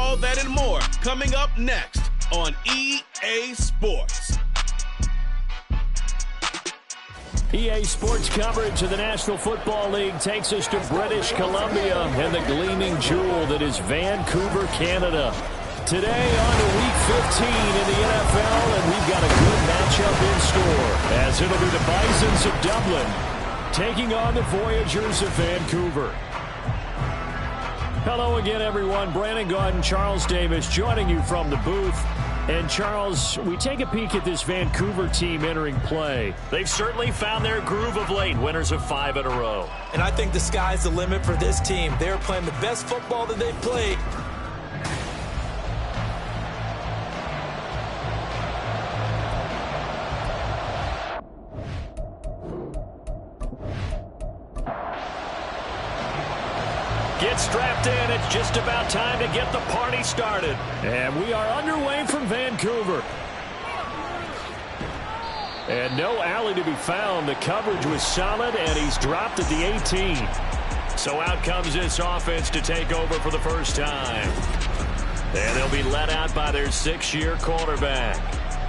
All that and more coming up next on EA Sports. EA Sports coverage of the National Football League takes us to British Columbia and the gleaming jewel that is Vancouver, Canada. Today on to Week 15 in the NFL, and we've got a good matchup in store, as it'll be the Bisons of Dublin taking on the Voyagers of Vancouver. Hello again, everyone. Brandon Gaudin, Charles Davis joining you from the booth. And, Charles, we take a peek at this Vancouver team entering play. They've certainly found their groove of late, winners of 5 in a row. And I think the sky's the limit for this team. They're playing the best football that they've played. Get strapped in. It's just about time to get the party started. And we are underway from Vancouver. And no alley to be found. The coverage was solid, and he's dropped at the 18. So out comes this offense to take over for the first time. And they'll be let out by their 6-year quarterback.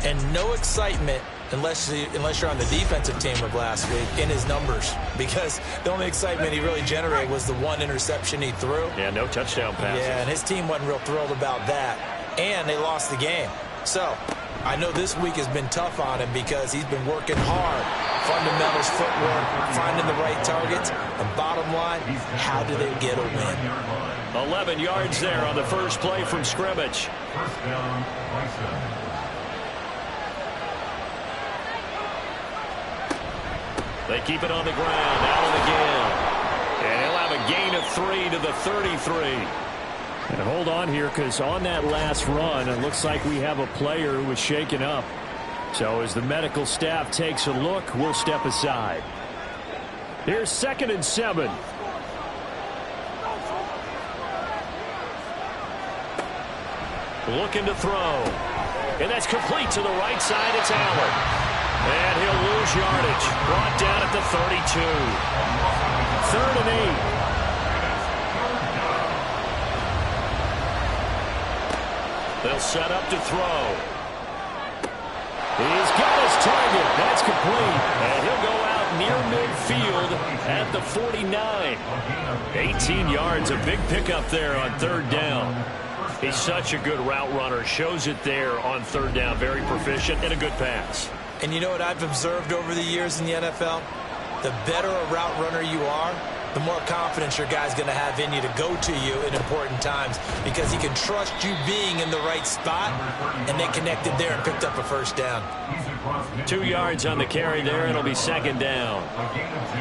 And no excitement unless you're on the defensive team of last week in his numbers, because the only excitement he really generated was the one interception he threw. Yeah, no touchdown passes. Yeah, and his team wasn't real thrilled about that, and they lost the game. So I know this week has been tough on him because he's been working hard. Fundamentals, footwork, finding the right targets, and bottom line, how do they get a win? 11 yards there on the first play from scrimmage. First down, Bison. They keep it on the ground. Allen again. And he'll have a gain of 3 to the 33. And hold on here, because on that last run, it looks like we have a player who was shaken up. So as the medical staff takes a look, we'll step aside. Here's 2nd and 7. Looking to throw. And that's complete to the right side. It's Allen. And he'll lose yardage. Brought down at the 32. 3rd and 8. They'll set up to throw. He's got his target. That's complete. And he'll go out near midfield at the 49. 18 yards, a big pickup there on 3rd down. He's such a good route runner. Shows it there on 3rd down. Very proficient and a good pass. And you know what I've observed over the years in the NFL? The better a route runner you are, the more confidence your guy's going to have in you to go to you in important times, because he can trust you being in the right spot, and they connected there and picked up a first down. 2 yards on the carry there, and it'll be 2nd down. A gain of 2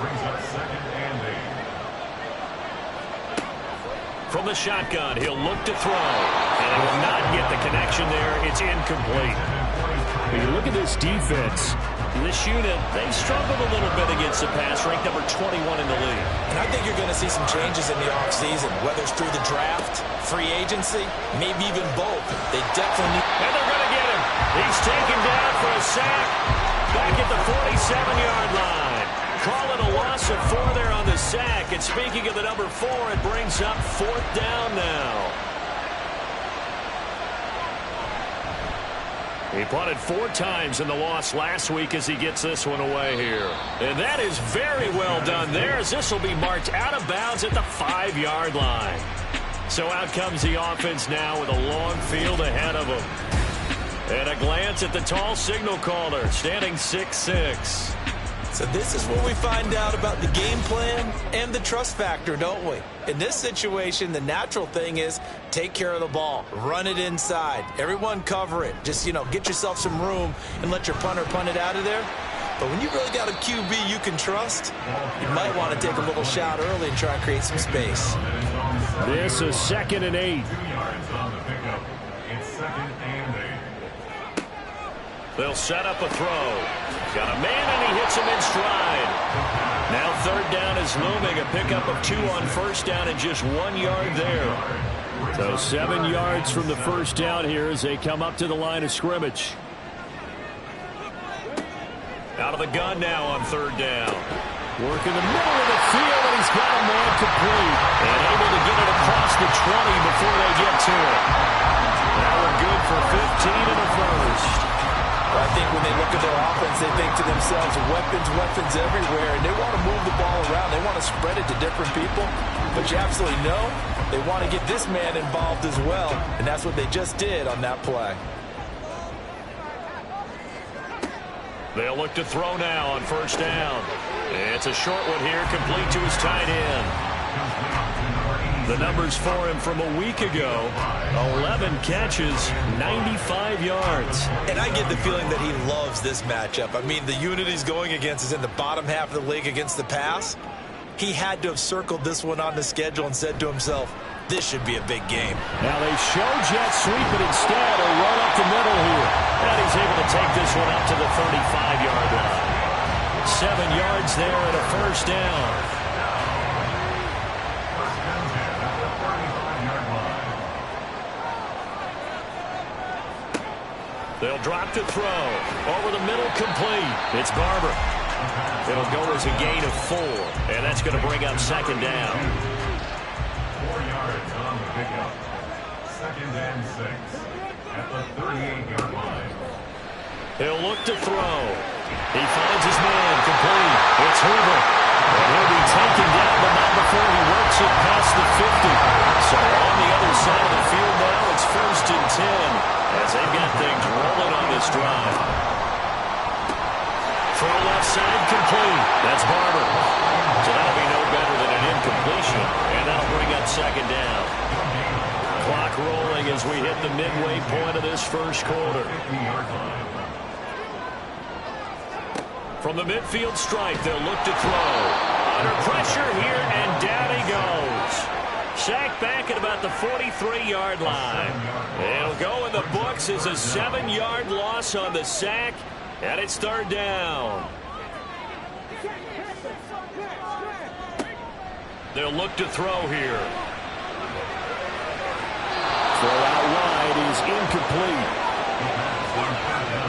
brings up 2nd and 8. From the shotgun, he'll look to throw, and he will not get the connection there. It's incomplete. When you look at this defense, this unit, they struggled a little bit against the pass, ranked number 21 in the league. And I think you're going to see some changes in the offseason, whether it's through the draft, free agency, maybe even both. They definitely need... And they're going to get him. He's taken down for a sack back at the 47-yard line. Call it a loss of 4 there on the sack. And speaking of the number 4, it brings up 4th down now. He punted 4 times in the loss last week as he gets this one away here. And that is very well done there, as this will be marked out of bounds at the 5-yard line. So out comes the offense now with a long field ahead of him. And a glance at the tall signal caller, standing 6'6". So this is where we find out about the game plan and the trust factor, don't we? In this situation, the natural thing is take care of the ball. Run it inside. Everyone cover it. Just, get yourself some room and let your punter punt it out of there. But when you really got a QB you can trust, you might want to take a little shot early and try and create some space. This is 2nd and 8. 2 yards on the pickup. It's 2nd and 8. They'll set up a throw. Got a man, and he hits him in stride. Now 3rd down is looming. A pickup of 2 on 1st down and just 1 yard there. So 7 yards from the first down here as they come up to the line of scrimmage. Out of the gun now on 3rd down. Work in the middle of the field, and he's got a man complete. And able to get it across the 20 before they get 15 in the first. I think when they look at their offense, they think to themselves, weapons everywhere, and they want to move the ball around. They want to spread it to different people, but you absolutely know they want to get this man involved as well, and that's what they just did on that play. They'll look to throw now on first down. It's a short one here, complete to his tight end. The numbers for him from a week ago, 11 catches, 95 yards. And I get the feeling that he loves this matchup. I mean, the unit he's going against is in the bottom half of the league against the pass. He had to have circled this one on the schedule and said to himself, this should be a big game. Now they show jet sweep, but instead a run up the middle here. And he's able to take this one up to the 35-yard line. 7 yards there and a first down. They'll drop to throw. Over the middle, complete. It's Barber. It'll go as a gain of 4, and that's going to bring up second down. 4 yards on the pickup. 2nd and 6 at the 38-yard line. He'll look to throw. He finds his man, complete. It's Hoover. And he'll be taken down, but not before he works it past the 50. So on the other side of the field now, it's 1st and 10. As they've got things rolling on this drive. Throw left side, complete. That's Barber. So that'll be no better than an incompletion, and that'll bring up second down. Clock rolling as we hit the midway point of this first quarter. From the midfield stripe, they'll look to throw. Under pressure here, and down he goes. Sacked back at about the 43-yard line. It'll go in the books as a 7-yard loss on the sack, and it's 3rd down. They'll look to throw here. Throw out wide is incomplete.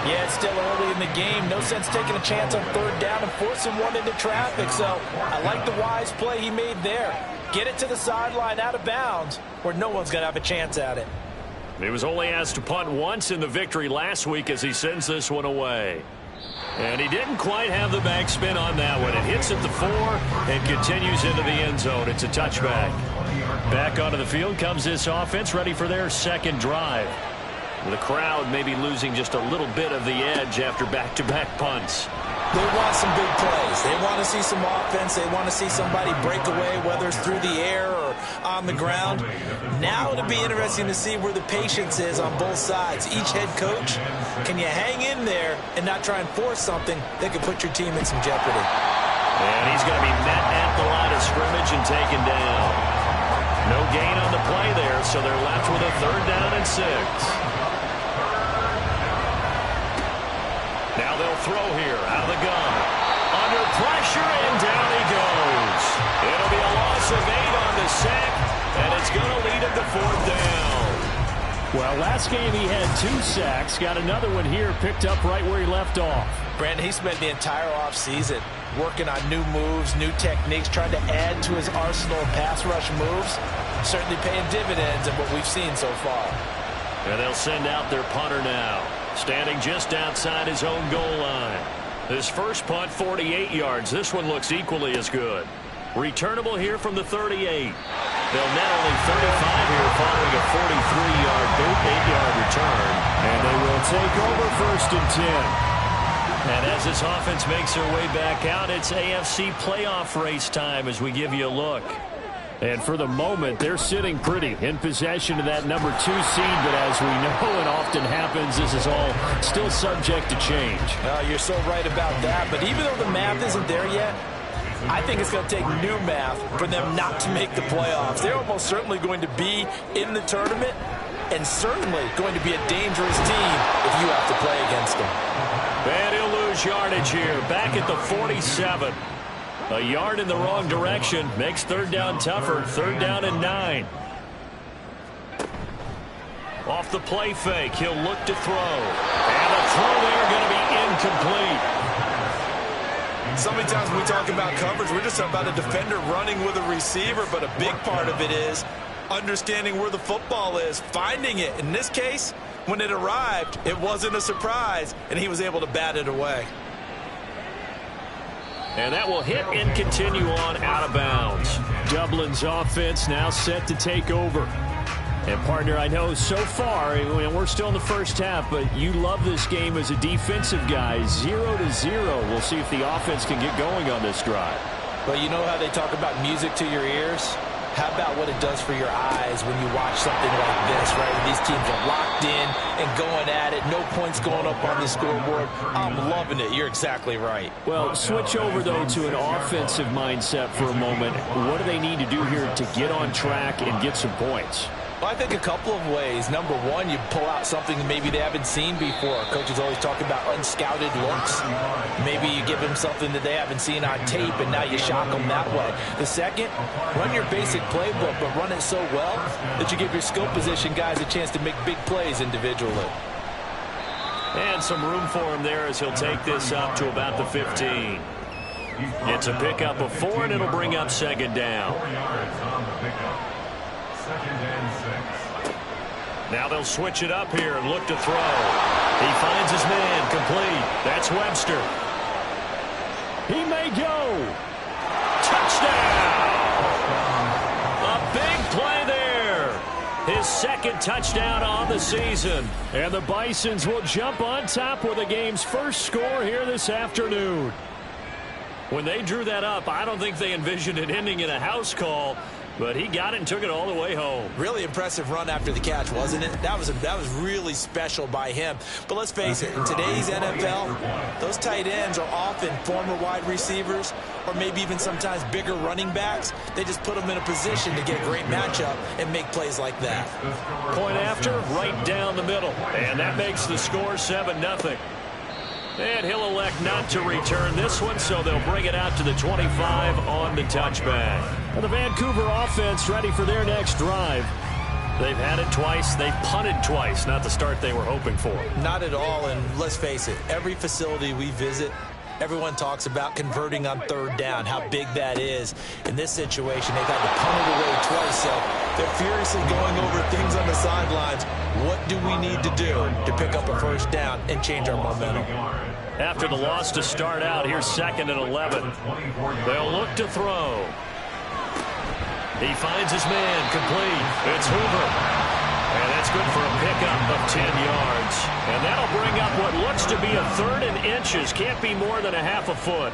Yeah, it's still early in the game. No sense taking a chance on 3rd down and forcing one into traffic. So I like the wise play he made there. Get it to the sideline out of bounds where no one's going to have a chance at it. He was only asked to punt once in the victory last week as he sends this one away. And he didn't quite have the backspin on that one. It hits at the 4 and continues into the end zone. It's a touchback. Back onto the field comes this offense, ready for their second drive. The crowd may be losing just a little bit of the edge after back-to-back punts. They want some big plays. They want to see some offense. They want to see somebody break away, whether it's through the air or on the ground. Now it'll be interesting to see where the patience is on both sides. Each head coach, can you hang in there and not try and force something that could put your team in some jeopardy? And he's going to be met at the line of scrimmage and taken down. No gain on the play there, so they're left with a 3rd down and 6. Now they'll throw here out of the gun. Under pressure, and down he goes. It'll be a loss of 8 on the sack, and it's going to lead him to 4th down. Well, last game he had 2 sacks. Got another one here, picked up right where he left off. Brandon, he spent the entire offseason working on new moves, new techniques, trying to add to his arsenal of pass rush moves. Certainly paying dividends in what we've seen so far. And they'll send out their punter now, standing just outside his own goal line. His first punt, 48 yards. This one looks equally as good. Returnable here from the 38. They'll net only 35 here following a 43-yard, 8-yard return. And they will take over 1st and 10. And as this offense makes their way back out, it's AFC playoff race time as we give you a look. And for the moment, they're sitting pretty in possession of that number 2 seed. But as we know and often happens, this is all still subject to change. You're so right about that. But even though the math isn't there yet, I think it's going to take new math for them not to make the playoffs. They're almost certainly going to be in the tournament and certainly going to be a dangerous team if you have to play against them. And he'll lose yardage here, back at the 47. A yard in the wrong direction makes 3rd down tougher. 3rd down and 9. Off the play fake, he'll look to throw. And the throw there going to be incomplete. So many times when we talk about coverage, we're just talking about a defender running with a receiver, but a big part of it is understanding where the football is, finding it. In this case, when it arrived, it wasn't a surprise, and he was able to bat it away. And that will hit and continue on out of bounds. Dublin's offense now set to take over. And, partner, I know so far, and we're still in the first half, but you love this game as a defensive guy. 0-0. We'll see if the offense can get going on this drive. Well, you know how they talk about music to your ears? How about what it does for your eyes when you watch something like this, right? When these teams are locked in and going at it, no points going up on the scoreboard. I'm loving it. You're exactly right. Well, switch over, though, to an offensive mindset for a moment. What do they need to do here to get on track and get some points? Well, I think a couple of ways. Number one, you pull out something that maybe they haven't seen before. Coaches always talk about unscouted looks. Maybe you give them something that they haven't seen on tape, and now you shock them that way. The second, run your basic playbook, but run it so well that you give your skill position guys a chance to make big plays individually. And some room for him there as he'll take this up to about the 15. It's a pickup of 4, and it'll bring up second down. 4 yards on the pickup. Second and 6. Now they'll switch it up here and look to throw. He finds his man complete. That's Webster. He may go. Touchdown! A big play there. His second touchdown on the season. And the Bisons will jump on top with the game's first score here this afternoon. When they drew that up, I don't think they envisioned it ending in a house call. But he got it and took it all the way home. Really impressive run after the catch, wasn't it? That was really special by him. But let's face it, in today's NFL, those tight ends are often former wide receivers or maybe even sometimes bigger running backs. They just put them in a position to get a great matchup and make plays like that. Point after, right down the middle. And that makes the score 7-0. And he'll elect not to return this one, so they'll bring it out to the 25 on the touchback. And the Vancouver offense ready for their next drive. They've had it twice. They've punted twice. Not the start they were hoping for. Not at all, and let's face it, every facility we visit, everyone talks about converting on third down, how big that is. In this situation, they've had to punt it away twice, so they're furiously going over things on the sidelines. What do we need to do to pick up a first down and change our momentum? After the loss to start out, here's 2nd and 11. They'll look to throw. He finds his man complete. It's Hoover. And that's good for a pickup of 10 yards. And that'll bring up what looks to be a 3rd and inches. Can't be more than a half a foot.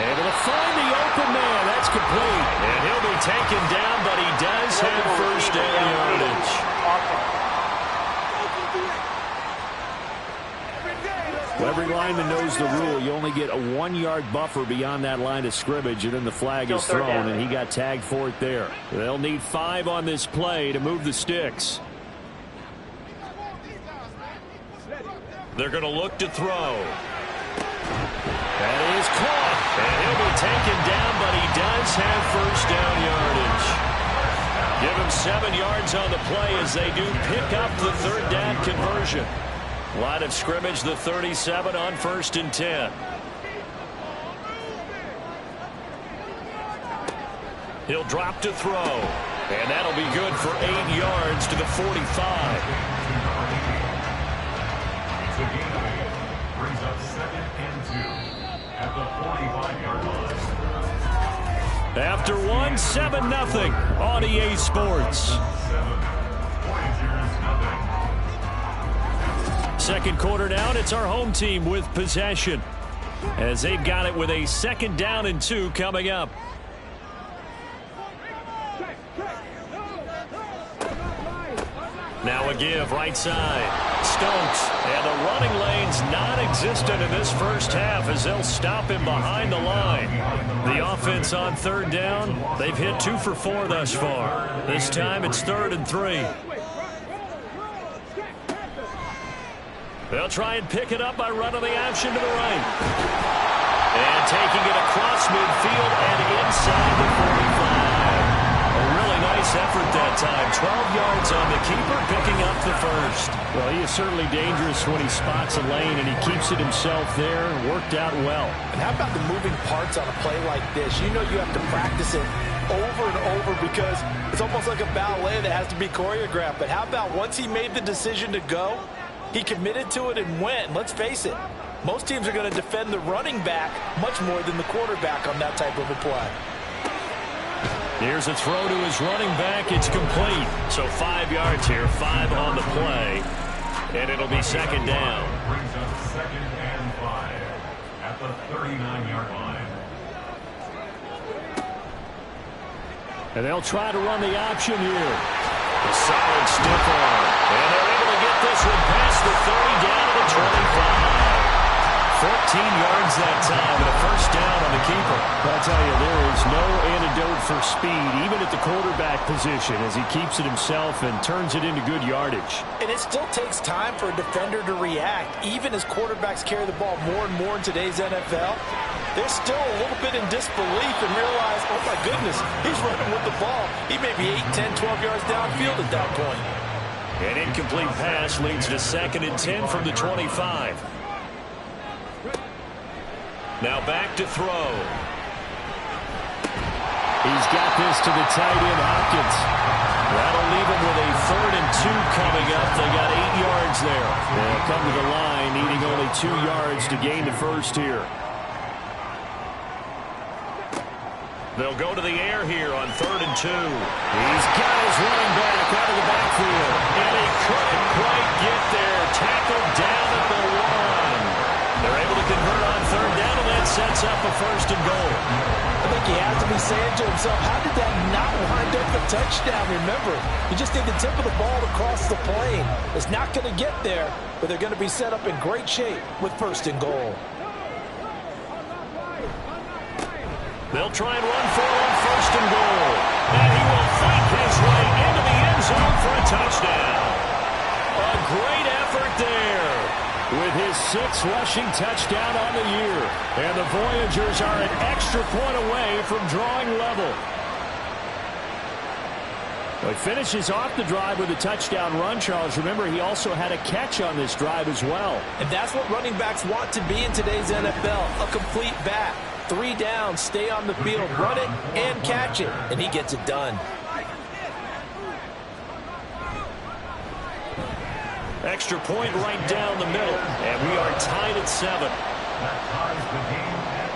Able to find the open man. That's complete. And he'll be taken down, but he does have first down yardage. Well, every lineman knows the rule. You only get a 1-yard buffer beyond that line of scrimmage, and then the flag is thrown, and he got tagged for it there. They'll need 5 on this play to move the sticks. They're going to look to throw. That is caught, and he'll be taken down, but he does have first down yardage. Give him 7 yards on the play as they do pick up the 3rd down conversion. Line of scrimmage, the 37 on 1st and 10. He'll drop to throw, and that'll be good for 8 yards to the 45. Brings up 2nd and 2 at the 45-yard line. After 7-0 on EA Sports. 7. Voyagers nothing. Second quarter down, it's our home team with possession as they've got it with a 2nd down and 2 coming up. Now a give right side. Stokes, and the running lane's non-existent in this first half as they'll stop him behind the line. The offense on 3rd down, they've hit 2 for 4 thus far. This time it's 3rd and 3. They'll try and pick it up by running the option to the right. And taking it across midfield and inside the 45. A really nice effort that time. 12 yards on the keeper, picking up the first. Well, he is certainly dangerous when he spots a lane, and he keeps it himself there. Worked out well. And how about the moving parts on a play like this? You know you have to practice it over and over because it's almost like a ballet that has to be choreographed. But how about once he made the decision to go, he committed to it and went. Let's face it, most teams are going to defend the running back much more than the quarterback on that type of a play. Here's a throw to his running back. It's complete. So 5 yards here, 5 on the play. And it'll be second down. Brings up second and 5 at the 39-yard line. And they'll try to run the option here. A solid stiff arm. And they're able to get this one past the 30 down to the 25. 14 yards that time and a first down on the keeper. I'll tell you, there is no antidote for speed, even at the quarterback position, as he keeps it himself and turns it into good yardage. And it still takes time for a defender to react. Even as quarterbacks carry the ball more and more in today's NFL, they're still a little bit in disbelief and realize, oh my goodness, he's running with the ball. He may be 8, 10, 12 yards downfield at that point. An incomplete pass leads to second and 10 from the 25. Now back to throw. He's got this to the tight end, Hopkins. That'll leave him with a 3rd and 2 coming up. They got 8 yards there. They'll come to the line, needing only 2 yards to gain the first here. They'll go to the air here on 3rd and 2. He's got his running back out of the backfield. And he couldn't quite get there. Tackled down at the 1. They're able to convert on 3rd down, and that sets up a 1st and goal. I think he has to be saying to himself, how did that not wind up a touchdown? Remember, you just need the tip of the ball to cross the plane. It's not going to get there, but they're going to be set up in great shape with 1st and goal. They'll try and run for it on 1st and goal. And he will fight his way into the end zone for a touchdown. A great effort there. With his 6th rushing touchdown on the year. And the Voyagers are an extra point away from drawing level. Well, he finishes off the drive with a touchdown run, Charles. Remember, he also had a catch on this drive as well. And that's what running backs want to be in today's NFL, a complete back. 3 downs, stay on the field, run it, and catch it. And he gets it done. Extra point right down the middle, and we are tied at 7.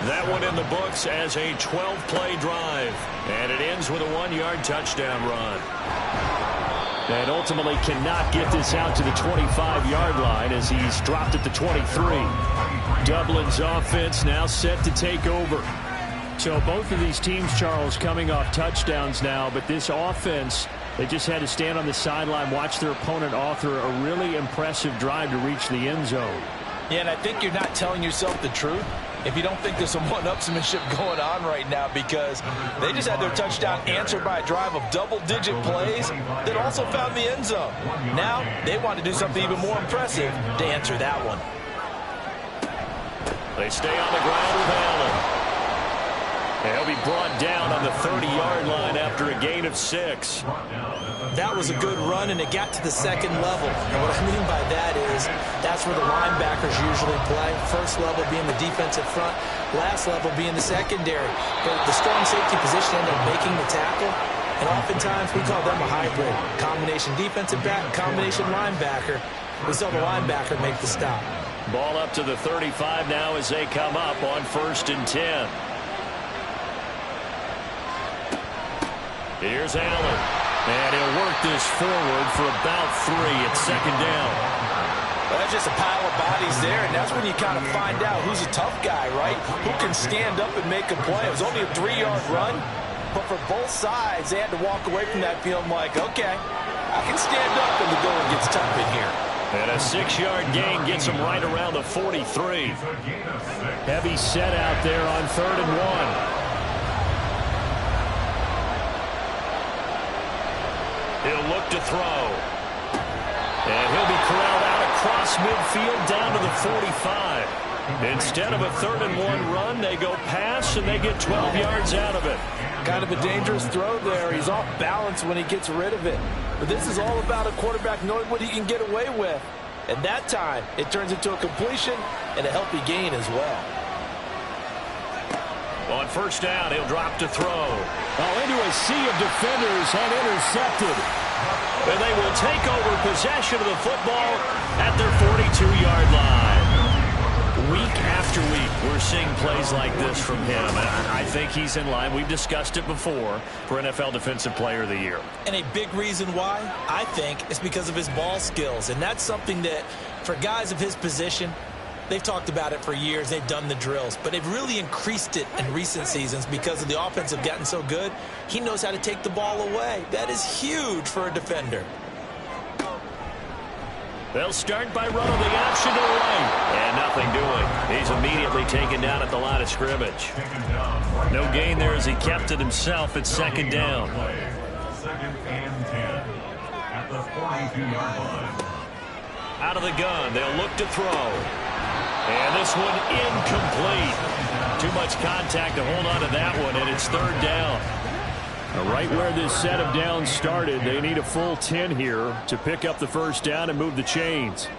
That one in the books as a 12-play drive, and it ends with a 1-yard touchdown run. And ultimately cannot get this out to the 25-yard line as he's dropped at the 23. Dublin's offense now set to take over. So both of these teams, Charles, coming off touchdowns now, but this offense, they just had to stand on the sideline, watch their opponent author a really impressive drive to reach the end zone. Yeah, and I think you're not telling yourself the truth if you don't think there's some one-upsmanship going on right now, because they just had their touchdown answered by a drive of double-digit plays that also found the end zone. Now they want to do something even more impressive to answer that one. They stay on the ground with Allen. And he'll be brought down on the 30-yard line after a gain of 6. That was a good run, and it got to the second level. And what I mean by that is that's where the linebackers usually play. First level being the defensive front, last level being the secondary. But the strong safety position ended up making the tackle, and oftentimes we call them a hybrid. Combination defensive back, combination linebacker. We saw the linebacker make the stop. Ball up to the 35 now as they come up on 1st and 10. Here's Allen. And he'll work this forward for about 3 at 2nd down. Well, that's just a pile of bodies there, and that's when you kind of find out who's a tough guy, right? Who can stand up and make a play. It was only a 3-yard run, but for both sides, they had to walk away from that feeling like, okay, I can stand up when the going gets tough in here. And a 6-yard gain gets him right around the 43. Heavy set out there on 3rd and 1. He'll look to throw. And he'll be corralled out across midfield down to the 45. Instead of a 3rd and 1 run, they go pass, and they get 12 yards out of it. Kind of a dangerous throw there. He's off balance when he gets rid of it. But this is all about a quarterback knowing what he can get away with. And that time, it turns into a completion and a healthy gain as well. On first down, he'll drop to throw. Into a sea of defenders and intercepted. And they will take over possession of the football at their 42-yard line. Week after week, we're seeing plays like this from him. And I think he's in line. We've discussed it before for NFL Defensive Player of the Year. And a big reason why, I think, is because of his ball skills. And that's something that, for guys of his position, they've talked about it for years. They've done the drills. But they've really increased it in recent seasons because of the offense have gotten so good. He knows how to take the ball away. That is huge for a defender. They'll start by running the option to the right. And nothing doing. He's immediately taken down at the line of scrimmage. No gain there as he kept it himself at second down. 2nd and 10 at the 42-yard line. Out of the gun, they'll look to throw. And this one incomplete. Too much contact to hold on to that one, and it's third down. Right where this set of downs started, they need a full 10 here to pick up the first down and move the chains.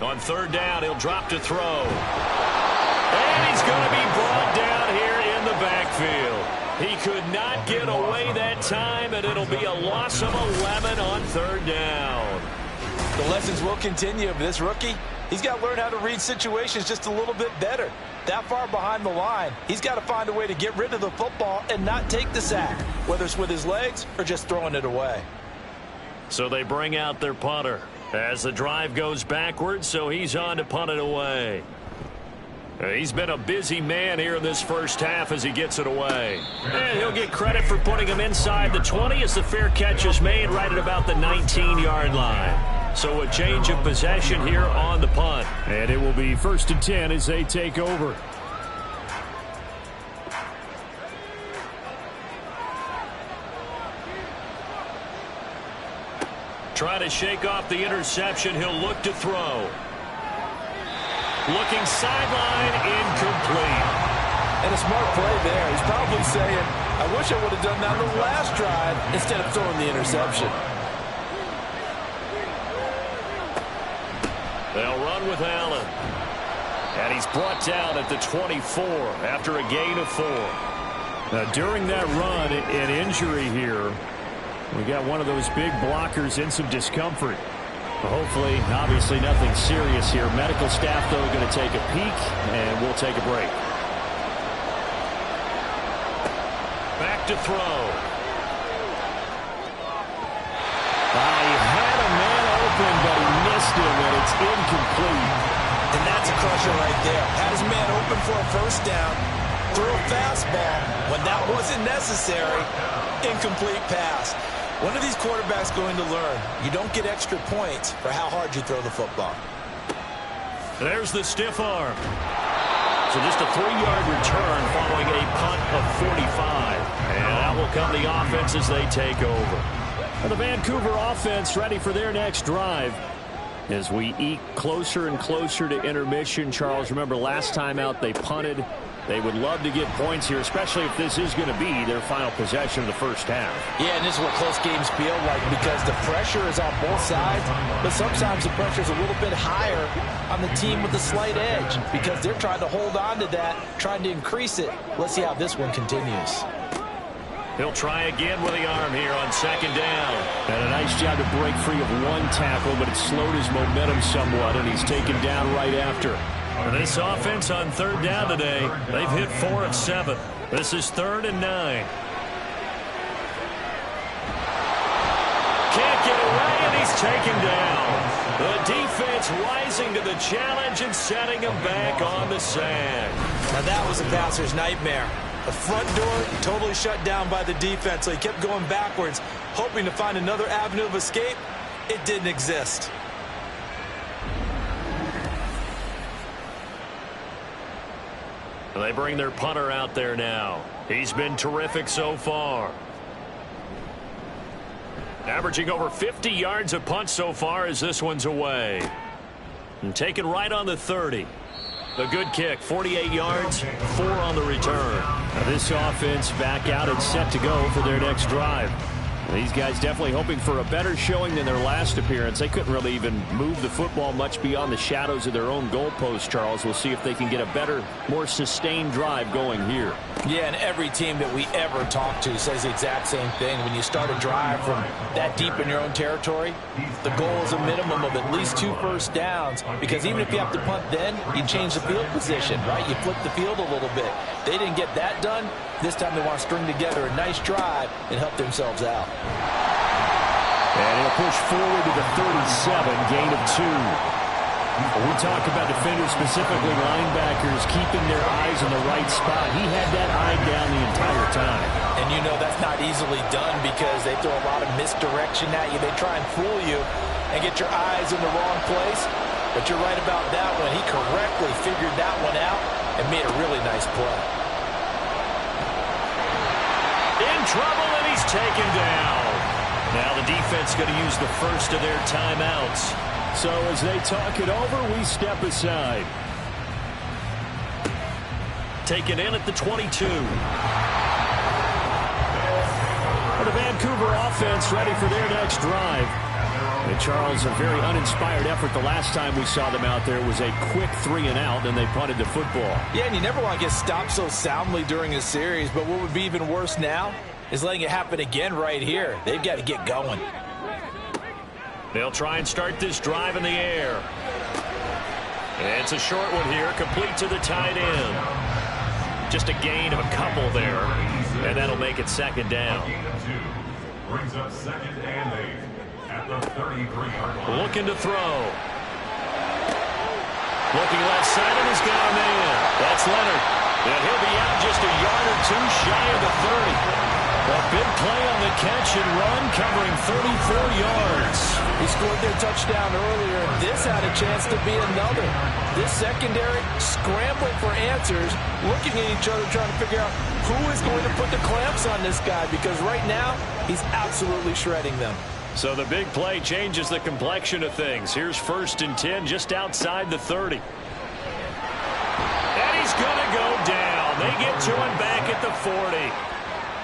On third down, he'll drop to throw. And he's going to be brought down here in the backfield. He could not get away that time, and it'll be a loss of 11 on third down. The lessons will continue. This rookie, he's got to learn how to read situations just a little bit better. That far behind the line, he's got to find a way to get rid of the football and not take the sack, whether it's with his legs or just throwing it away. So they bring out their punter as the drive goes backwards, so he's on to punt it away. He's been a busy man here in this first half as he gets it away. And he'll get credit for putting him inside the 20 as the fair catch is made right at about the 19-yard line. So a change of possession here on the punt. And it will be 1st and 10 as they take over. Trying to shake off the interception. He'll look to throw. Looking sideline, incomplete. And a smart play there. He's probably saying, I wish I would have done that on the last drive instead of throwing the interception. They'll run with Allen. And he's brought down at the 24 after a gain of 4. Now, during that run, an injury here. We got one of those big blockers in some discomfort. Hopefully, obviously nothing serious here. Medical staff, though, going to take a peek, and we'll take a break. Back to throw. He had a man open, but he missed him, and it's incomplete. And that's a crusher right there. Had his man open for a first down, threw a fastball. When that wasn't necessary, incomplete pass. When are these quarterbacks going to learn? You don't get extra points for how hard you throw the football. There's the stiff arm. So just a 3-yard return following a punt of 45. And that will come the offense as they take over. And the Vancouver offense ready for their next drive. As we eke closer and closer to intermission, Charles, remember last time out they punted. They would love to get points here, especially if this is going to be their final possession of the first half. Yeah, and this is what close games feel like because the pressure is on both sides, but sometimes the pressure is a little bit higher on the team with the slight edge because they're trying to hold on to that, trying to increase it. Let's see how this one continues. He'll try again with the arm here on second down. And a nice job to break free of one tackle, but it slowed his momentum somewhat, and he's taken down right after. For this offense on third down today, they've hit 4 of 7. This is 3rd and 9. Can't get away, and he's taken down. The defense rising to the challenge and setting him back on the sand. Now that was a passer's nightmare. The front door totally shut down by the defense, so he kept going backwards, hoping to find another avenue of escape. It didn't exist. They bring their punter out there now. He's been terrific so far. Averaging over 50 yards a punt so far as this one's away. And taken right on the 30. A good kick, 48 yards, 4 on the return. Now this offense back out and set to go for their next drive. These guys definitely hoping for a better showing than their last appearance. They couldn't really even move the football much beyond the shadows of their own goalpost, Charles. We'll see if they can get a better, more sustained drive going here. Yeah, and every team that we ever talk to says the exact same thing. When you start a drive from that deep in your own territory, the goal is a minimum of at least 2 first downs, because even if you have to punt then, you change the field position, right? You flip the field a little bit. They didn't get that done. This time they want to string together a nice drive and help themselves out. And he'll push forward to the 37, gain of 2. When we talk about defenders, specifically linebackers, keeping their eyes in the right spot, he had that eye down the entire time. And you know that's not easily done because they throw a lot of misdirection at you. They try and fool you and get your eyes in the wrong place. But you're right about that one. He correctly figured that one out and made a really nice play. In trouble, and he's taken down. Now the defense going to use the first of their timeouts. So as they talk it over, we step aside. Taken in at the 22. The Vancouver offense ready for their next drive. And Charles, a very uninspired effort. The last time we saw them out there was a quick 3 and out, and they punted the football. Yeah, and you never want to get stopped so soundly during a series, but what would be even worse now is letting it happen again right here. They've got to get going. They'll try and start this drive in the air. And it's a short one here, complete to the tight end. Just a gain of a couple there, and that'll make it second down. Brings up 2nd and 8 at the 33-yard line. Looking to throw. Looking left side, and he's got a man. That's Leonard. And he'll be out just a yard or 2 shy of the 30. A big play on the catch and run, covering 34 yards. He scored their touchdown earlier, and this had a chance to be another. This secondary scrambling for answers, looking at each other, trying to figure out who is going to put the clamps on this guy, because right now he's absolutely shredding them. So the big play changes the complexion of things. Here's 1st and 10 just outside the 30. And he's going to go down. They get to him back at the 40.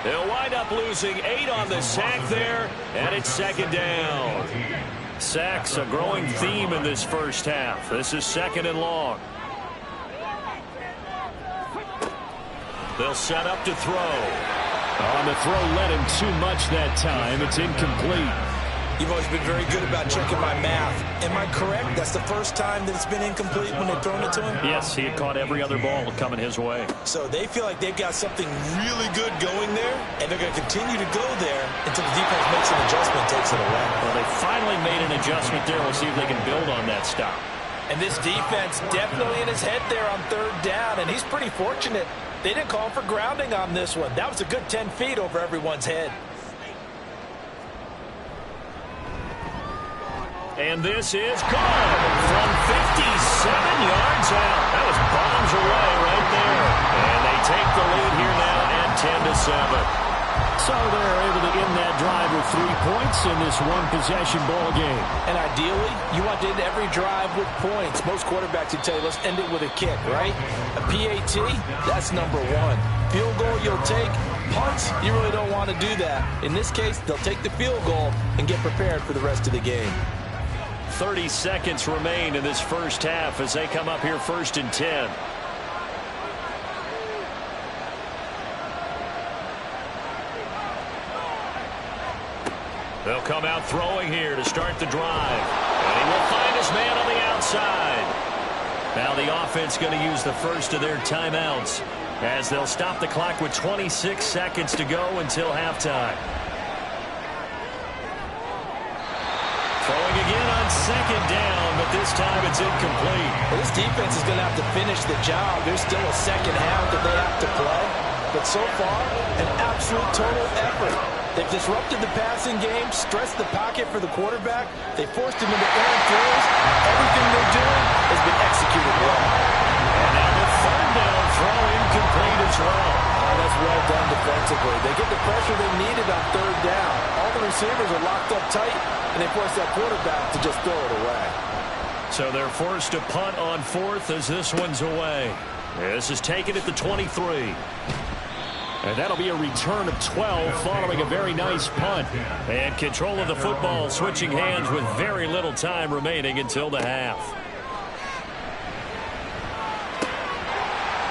They'll wind up losing 8 on the sack there, and it's second down. Sacks, a growing theme in this first half. This is 2nd and long. They'll set up to throw. On the throw, led him too much that time. It's incomplete. You've always been very good about checking my math. Am I correct? That's the first time that it's been incomplete when they've thrown it to him? Yes, he had caught every other ball coming his way. So they feel like they've got something really good going there, and they're going to continue to go there until the defense makes an adjustment and takes it away. Well, they finally made an adjustment there. We'll see if they can build on that stop. And this defense definitely in his head there on 3rd down, and he's pretty fortunate. They didn't call for grounding on this one. That was a good 10 feet over everyone's head. And this is gone from 57 yards out. That was bombs away right there. And they take the lead here now at 10-7. So they're able to end that drive with 3 points in this one-possession ball game. And ideally, you want to end every drive with points. Most quarterbacks would tell you, let's end it with a kick, right? A PAT, that's number 1. Field goal you'll take. Punts, you really don't want to do that. In this case, they'll take the field goal and get prepared for the rest of the game. 30 seconds remain in this first half as they come up here 1st and 10. They'll come out throwing here to start the drive. And he will find his man on the outside. Now the offense going to use the first of their timeouts as they'll stop the clock with 26 seconds to go until halftime. Throwing again on 2nd down, but this time it's incomplete. Well, this defense is going to have to finish the job. There's still a second half that they have to play. But so far, an absolute total effort. They've disrupted the passing game, stressed the pocket for the quarterback. They forced him into errant throws. Everything they're doing has been executed well. And now the 3rd down throw incomplete as well. Oh, that's well done defensively. They get the pressure they needed on 3rd down. All the receivers are locked up tight, and they force that quarterback to just throw it away. So they're forced to punt on 4th as this one's away. This is taken at the 23. And that'll be a return of 12 following a very nice punt. And control of the football switching hands with very little time remaining until the half.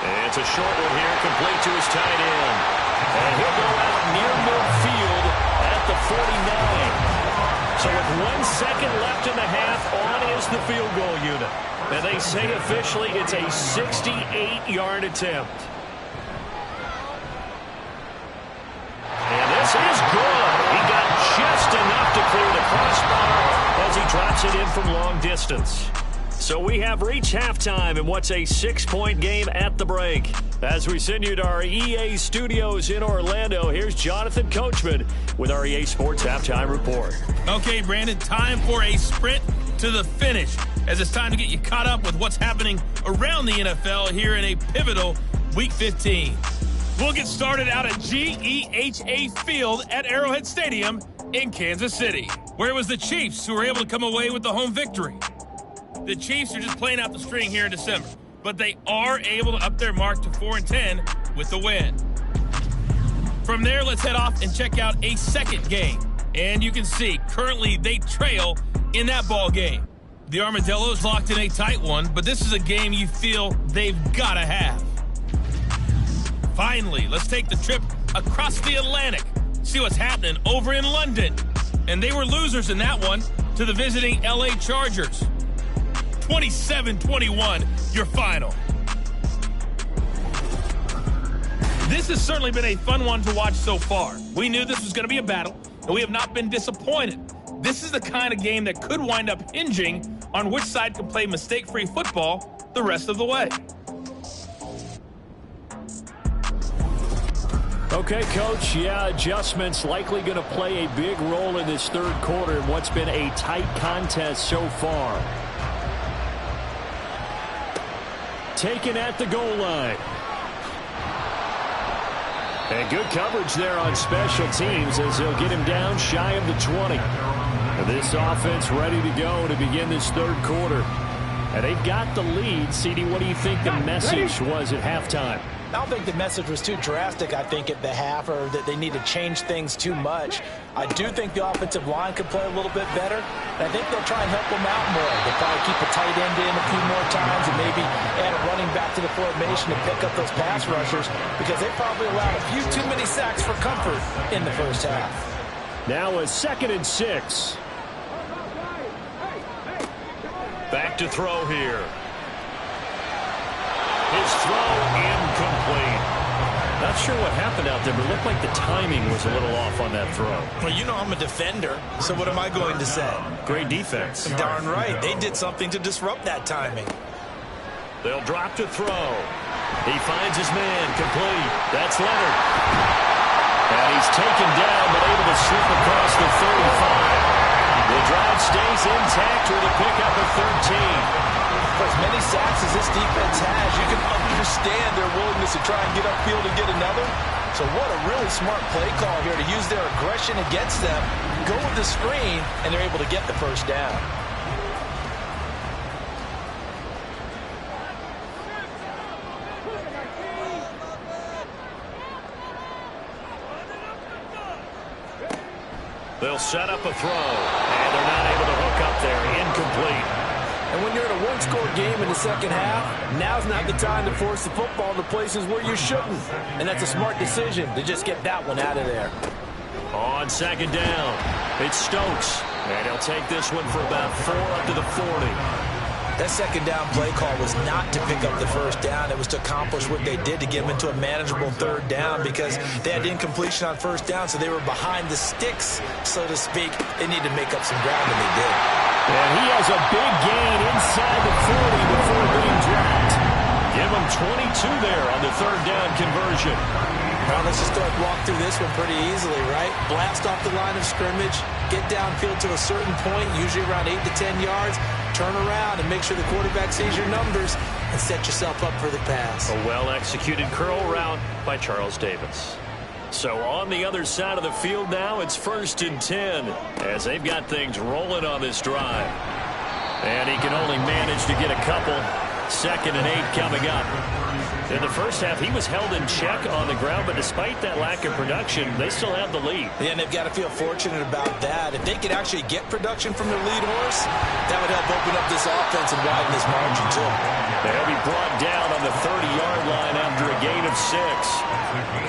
And it's a short one here, complete to his tight end. And he'll go out near midfield at the 49. So with 1 second left in the half, on is the field goal unit. And they say officially it's a 68-yard attempt. And this is good. He got just enough to clear the crossbar as he drops it in from long distance. So we have reached halftime in what's a 6-point game at the break. As we send you to our EA studios in Orlando, here's Jonathan Coachman with our EA Sports Halftime Report. Okay, Brandon, time for a sprint to the finish, as it's time to get you caught up with what's happening around the NFL here in a pivotal Week 15. We'll get started out at GEHA Field at Arrowhead Stadium in Kansas City, where it was the Chiefs who were able to come away with the home victory. The Chiefs are just playing out the string here in December, but they are able to up their mark to 4-10 with the win. From there, let's head off and check out a second game. And you can see, currently they trail in that ball game. The Armadillos locked in a tight one, but this is a game you feel they've got to have. Finally, let's take the trip across the Atlantic, see what's happening over in London. And they were losers in that one to the visiting LA Chargers. 27-21, your final. This has certainly been a fun one to watch so far. We knew this was going to be a battle, and we have not been disappointed. This is the kind of game that could wind up hinging on which side can play mistake-free football the rest of the way. Okay, Coach, adjustments likely going to play a big role in this third quarter in what's been a tight contest so far. Taken at the goal line. And good coverage there on special teams as they'll get him down shy of the 20. And this offense ready to go to begin this third quarter. And they've got the lead. CD, what do you think the message was at halftime? I don't think the message was too drastic, I think, at the half, or that they need to change things too much. I do think the offensive line could play a little bit better. And I think they'll try and help them out more. They'll probably keep a tight end in a few more times and maybe add a running back to the formation to pick up those pass rushers, because they probably allowed a few too many sacks for comfort in the first half. Now a 2nd and 6. Back to throw here. His throw incomplete. Not sure what happened out there, but it looked like the timing was a little off on that throw. Well, you know I'm a defender, so what am I going to say? Great defense. Darn right. They did something to disrupt that timing. They'll drop to throw. He finds his man, complete. That's Leonard. And he's taken down, but able to slip across the 35. The drive stays intact with a pickup of 13. For as many sacks as this defense has, you can understand their willingness to try and get upfield and get another. So what a really smart play call here to use their aggression against them, go with the screen, and they're able to get the first down. They'll set up a throw, and they're not able to hook up there. Incomplete. And when you're in a one-score game in the second half, now's not the time to force the football to places where you shouldn't. And that's a smart decision to just get that one out of there. On 2nd down, it's Stokes. And he'll take this one for about 4 up to the 40. That 2nd down play call was not to pick up the first down. It was to accomplish what they did to get them into a manageable 3rd down, because they had incompletion on 1st down, so they were behind the sticks, so to speak. They need to make up some ground, and they did. And he has a big gain inside the 40 before being dropped. Give him 22 there on the 3rd down conversion. Well, let's just walk through this one pretty easily, right? Blast off the line of scrimmage, get downfield to a certain point, usually around 8 to 10 yards, turn around and make sure the quarterback sees your numbers and set yourself up for the pass. A well-executed curl route by Charles Davis. So on the other side of the field now, it's 1st and 10 as they've got things rolling on this drive. And he can only manage to get a couple. 2nd and 8 coming up. In the first half, he was held in check on the ground, but despite that lack of production, they still have the lead. Yeah, and they've got to feel fortunate about that. If they could actually get production from their lead horse, that would help open up this offense and widen this margin, too. They'll be brought down on the 30-yard line after a gain of 6.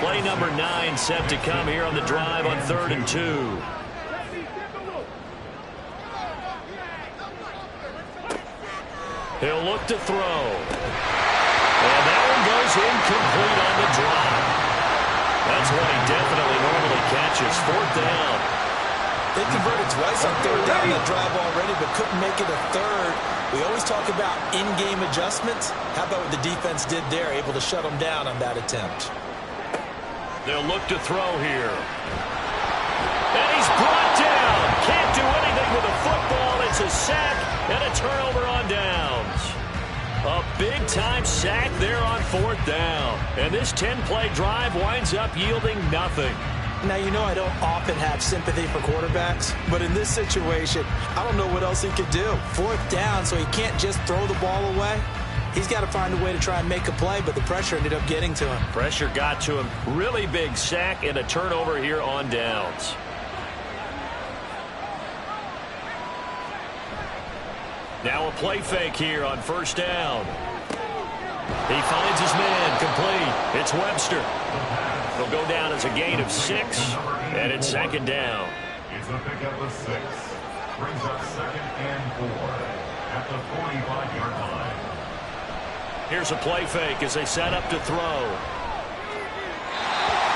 Play number 9 set to come here on the drive on 3rd and 2. He'll look to throw. And that one goes incomplete on the drop. That's one he definitely normally catches. 4th down. They converted twice on 3rd down that drive already, but couldn't make it a 3rd. We always talk about in-game adjustments. How about what the defense did there, able to shut them down on that attempt? They'll look to throw here. And he's brought down. Can't do anything with the football. It's a sack and a turnover on downs. A big-time sack there on 4th down. And this 10-play drive winds up yielding nothing. Now, you know I don't often have sympathy for quarterbacks, but in this situation, I don't know what else he could do. 4th down, so he can't just throw the ball away. He's got to find a way to try and make a play, but the pressure ended up getting to him. Pressure got to him. Really big sack and a turnover here on downs. Now a play fake here on 1st down. He finds his man complete. It's Webster. It'll go down as a gain of 6, and it's 2nd down. It's a pickup of 6. Brings up 2nd and 4 at the 45-yard line. Here's a play fake as they set up to throw.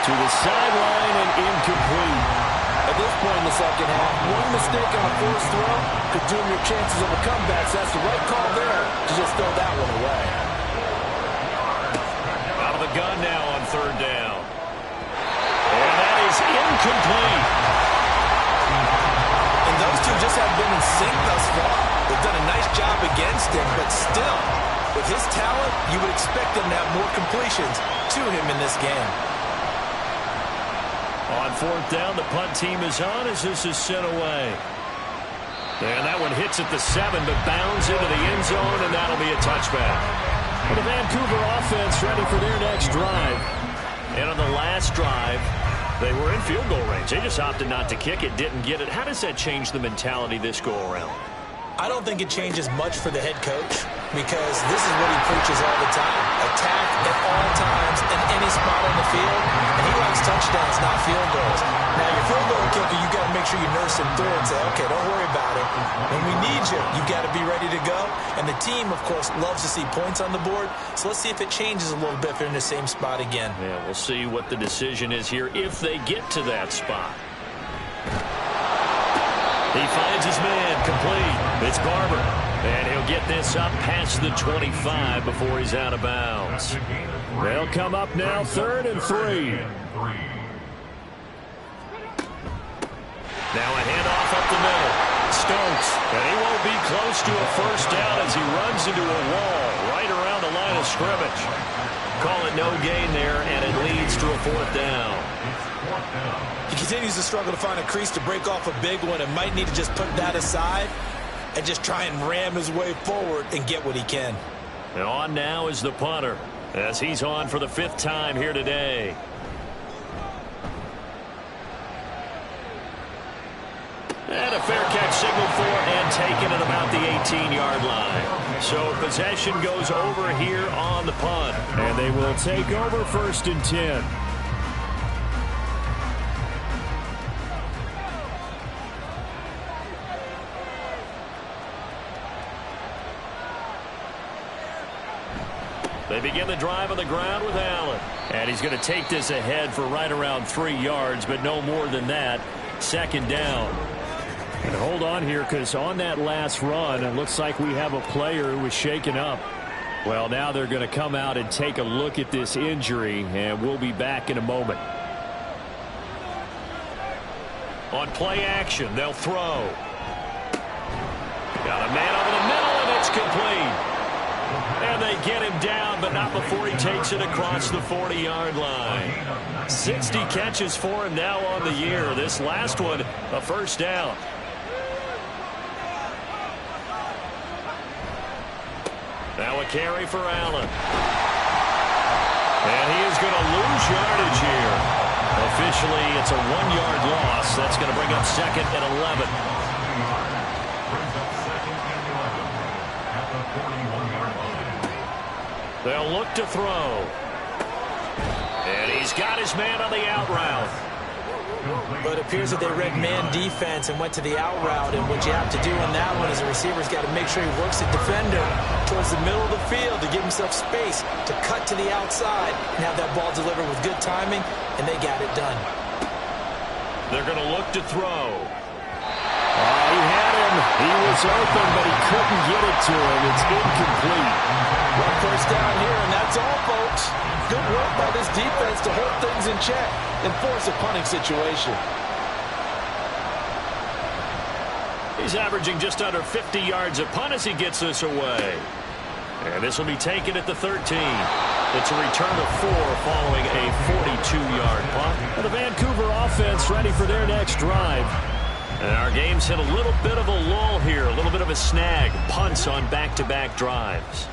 To the sideline and incomplete. At this point in the second half, one mistake on a forced throw could doom your chances of a comeback. So that's the right call there to just throw that one away. Out of the gun now on 3rd down. And that is incomplete. And those two just haven't been in sync thus far. They've done a nice job against him, but still, with his talent, you would expect him to have more completions to him in this game. On 4th down, the punt team is on as this is sent away. And that one hits at the 7, but bounds into the end zone, and that'll be a touchback. Well, the Vancouver offense ready for their next drive. And on the last drive, they were in field goal range. They just opted not to kick it, didn't get it. How does that change the mentality this go-around? I don't think it changes much for the head coach because this is what he preaches all the time. Attack at all times in any spot on the field. And he likes touchdowns, not field goals. Now, your field goal kicker, you got to make sure you nurse him through and say, okay, don't worry about it. When we need you, you got to be ready to go. And the team, of course, loves to see points on the board. So let's see if it changes a little bit if they're in the same spot again. Yeah, we'll see what the decision is here if they get to that spot. He finds his man complete. It's Barber. And he'll get this up past the 25 before he's out of bounds. They'll come up now 3rd and 3. Now a handoff up the middle. Stokes. And he won't be close to a 1st down as he runs into a wall right around the line of scrimmage. Call it no gain there, and it leads to a 4th down. He continues to struggle to find a crease to break off a big one and might need to just put that aside and just try and ram his way forward and get what he can. And on now is the punter as he's on for the 5th time here today. And a fair catch signaled for and taken at about the 18-yard line. So possession goes over here on the punt. And they will take over 1st and 10. They begin the drive on the ground with Allen. And he's going to take this ahead for right around 3 yards, but no more than that. 2nd down. And hold on here, because on that last run, it looks like we have a player who was shaken up. Well, now they're going to come out and take a look at this injury, and we'll be back in a moment. On play action, they'll throw. Got a man over the middle, and it's complete. And they get him down, but not before he takes it across the 40-yard line. 60 catches for him now on the year. This last one, a 1st down. Now a carry for Allen. And he is going to lose yardage here. Officially, it's a 1-yard loss. That's going to bring up 2nd and 11. They'll look to throw. And he's got his man on the out route. But it appears that they read man defense and went to the out route. And what you have to do on that one is the receiver's got to make sure he works the defender towards the middle of the field to give himself space to cut to the outside and have that ball delivered with good timing, and they got it done. They're going to look to throw. He had him. He was open, but he couldn't get it to him. It's incomplete. One first down here, and that's all, folks. Good work by this defense to hold things in check and force a punting situation. He's averaging just under 50 yards a punt as he gets this away. And this will be taken at the 13. It's a return of 4 following a 42-yard punt. And the Vancouver offense ready for their next drive. And our game's hit a little bit of a lull here, a little bit of a snag. Punts on back-to-back drives.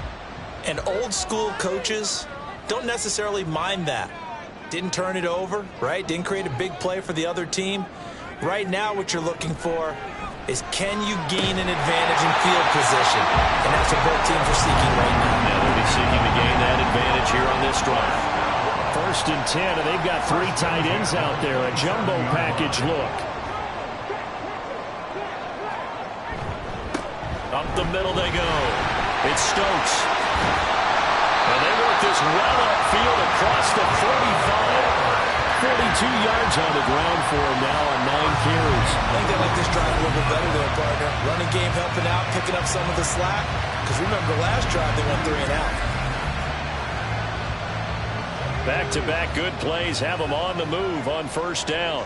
And old-school coaches don't necessarily mind that. Didn't turn it over, right? Didn't create a big play for the other team. Right now what you're looking for is, can you gain an advantage in field position? And that's what both teams are seeking right now. And they'll be seeking to gain that advantage here on this drive. 1st and 10, and they've got 3 tight ends out there. A jumbo package look. Up the middle they go. It's Stokes. And they work this well upfield across the 45. 42 yards on the ground for him now on 9 carries. I think they like this drive a little bit better there, partner. Running game helping out, picking up some of the slack. Because remember, last drive they went 3 and out. Back-to-back good plays have them on the move on 1st down.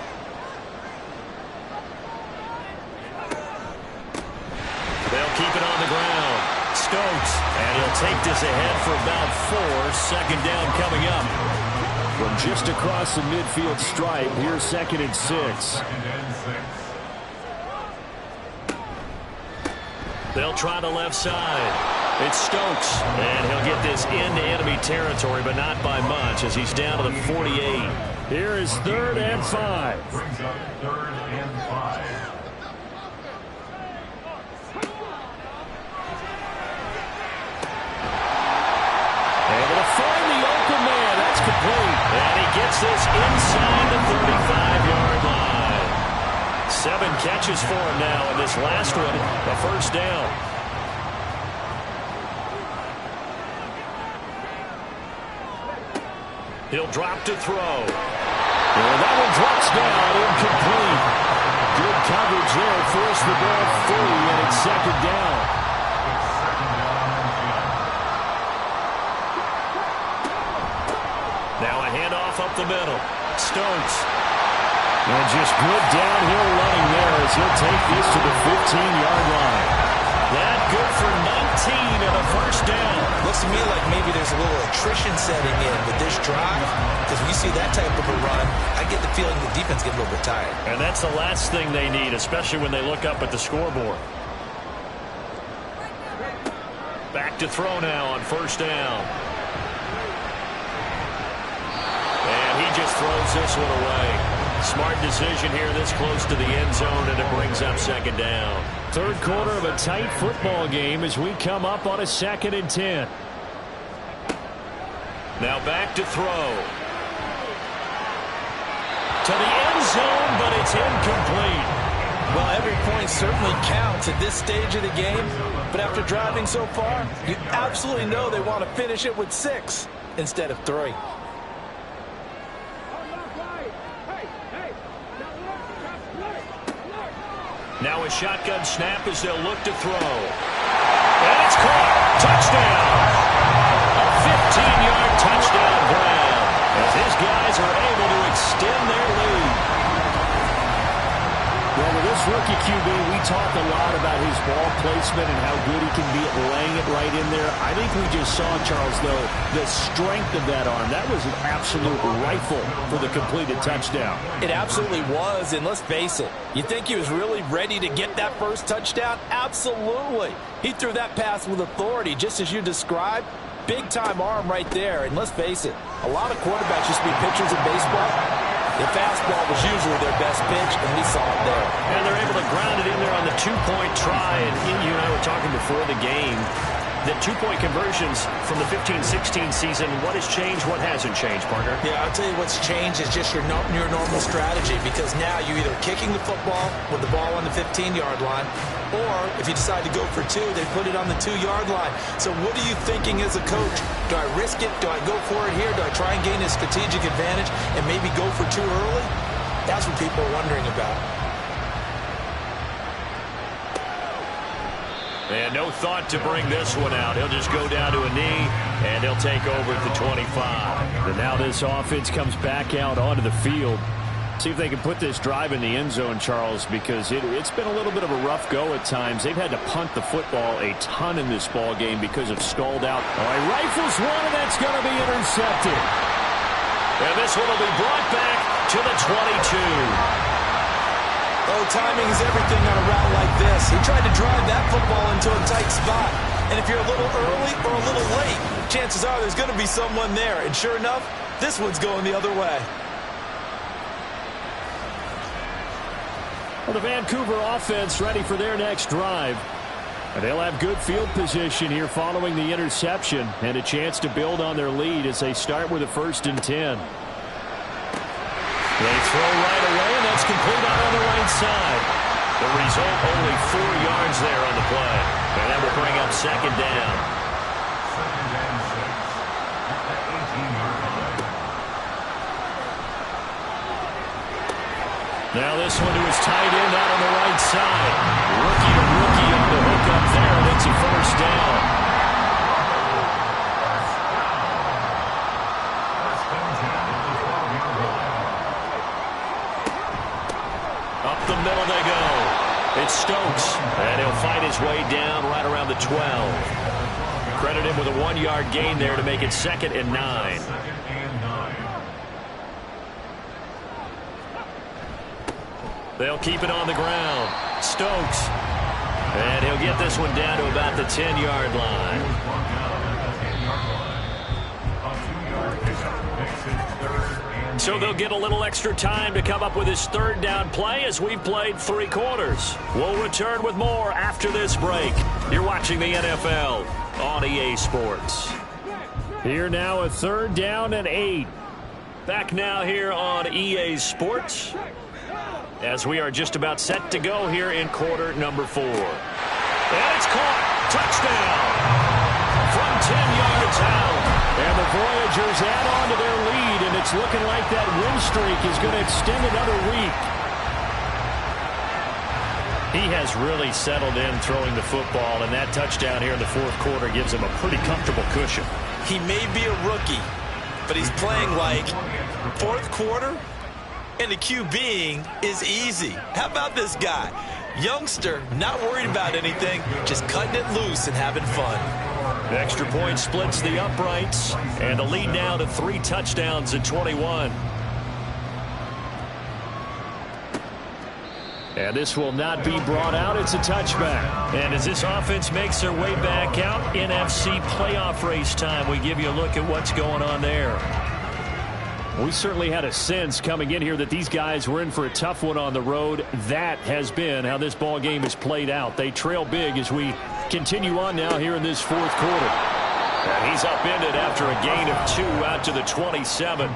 They'll keep it on the ground. Stokes, and he'll take this ahead for about 4. 2nd down coming up. From just across the midfield stripe, here's 2nd and 6. They'll try the left side. It's Stokes, and he'll get this into enemy territory, but not by much as he's down to the 48. Here is 3rd and 5. Brings up 3rd and 5. Able to find the open man. That's complete. And he gets this inside the 35-yard line. 7 catches for him now, and this last one, a 1st down. He'll drop to throw. And that one drops down, incomplete. Good coverage there, forced the ball free, and it's 2nd down. Now a handoff up the middle. Stokes. And just good downhill running there as he'll take this to the 15-yard line. That good for 19 and a 1st down. Looks to me like maybe there's a little attrition setting in with this drive. Because when you see that type of a run, I get the feeling the defense gets a little bit tired. And that's the last thing they need, especially when they look up at the scoreboard. Back to throw now on 1st down. And he just throws this one away. Smart decision here this close to the end zone, and it brings up 2nd down. 3rd quarter of a tight football game as we come up on a 2nd and 10. Now back to throw. To the end zone, but it's incomplete. Well, every point certainly counts at this stage of the game. But after driving so far, you absolutely know they want to finish it with 6 instead of 3. Now a shotgun snap as they'll look to throw. And it's caught. Touchdown. A 15-yard touchdown grab as his guys are able to extend their lead. Well, with this rookie QB, we talk a lot about his ball placement and how good he can be at laying it right in there. I think we just saw, Charles, though, the strength of that arm. That was an absolute rifle for the completed touchdown. It absolutely was, and let's face it, you think he was really ready to get that first touchdown? Absolutely. He threw that pass with authority, just as you described. Big-time arm right there, and let's face it, a lot of quarterbacks used to be pitchers in baseball. The fastball was usually their best pitch, and we saw it there. And they're able to ground it in there on the two-point try. And you and I were talking before the game that two-point conversions from the 15-16 season, what has changed, what hasn't changed, partner? Yeah, I'll tell you what's changed is just your normal strategy, because now you're either kicking the football with the ball on the 15-yard line, or if you decide to go for two, they put it on the 2-yard line. So what are you thinking as a coach? Do I risk it? Do I go for it here? Do I try and gain a strategic advantage and maybe go for two early? That's what people are wondering about. And no thought to bring this one out. He'll just go down to a knee, and he'll take over at the 25. And now this offense comes back out onto the field. See if they can put this drive in the end zone, Charles, because it's been a little bit of a rough go at times. They've had to punt the football a ton in this ball game because of stalled out. Oh, he rifles one, and that's going to be intercepted. And this one will be brought back to the 22. Oh, timing is everything on a route like this. He tried to drive that football into a tight spot. And if you're a little early or a little late, chances are there's going to be someone there. And sure enough, this one's going the other way. Well, the Vancouver offense ready for their next drive. And they'll have good field position here following the interception and a chance to build on their lead as they start with a 1st and 10. They throw right away, and that's complete out on the right side. The result, only 4 yards there on the play. And that will bring up 2nd down. 2nd and 6 at the 18-yard line. Now this one to his tight end out on the right side. Rookie to rookie on the hook up there, and it's a 1st down. Up the middle they go. It's Stokes, and he'll fight his way down right around the 12. Credit him with a 1-yard gain there to make it 2nd and 9. 2nd and 9. They'll keep it on the ground. Stokes, and he'll get this one down to about the 10-yard line. So they'll get a little extra time to come up with his 3rd down play as we've played 3 quarters. We'll return with more after this break. You're watching the NFL on EA Sports. Here now a 3rd down and 8. Back now here on EA Sports as we are just about set to go here in quarter number 4. And it's caught. Touchdown from 10 yards out. And the Voyagers add on to their lead, and it's looking like that win streak is going to extend another week. He has really settled in throwing the football, and that touchdown here in the 4th quarter gives him a pretty comfortable cushion. He may be a rookie, but he's playing like 4th quarter, and the QBing is easy. How about this guy? Youngster, not worried about anything, just cutting it loose and having fun. The extra point splits the uprights, and the lead now to 3 touchdowns at 21. And this will not be brought out. It's a touchback. And as this offense makes their way back out, NFC playoff race time, we give you a look at what's going on there. We certainly had a sense coming in here that these guys were in for a tough one on the road. That has been how this ball game is played out. They trail big as we continue on now here in this 4th quarter. And he's upended after a gain of 2 out to the 27.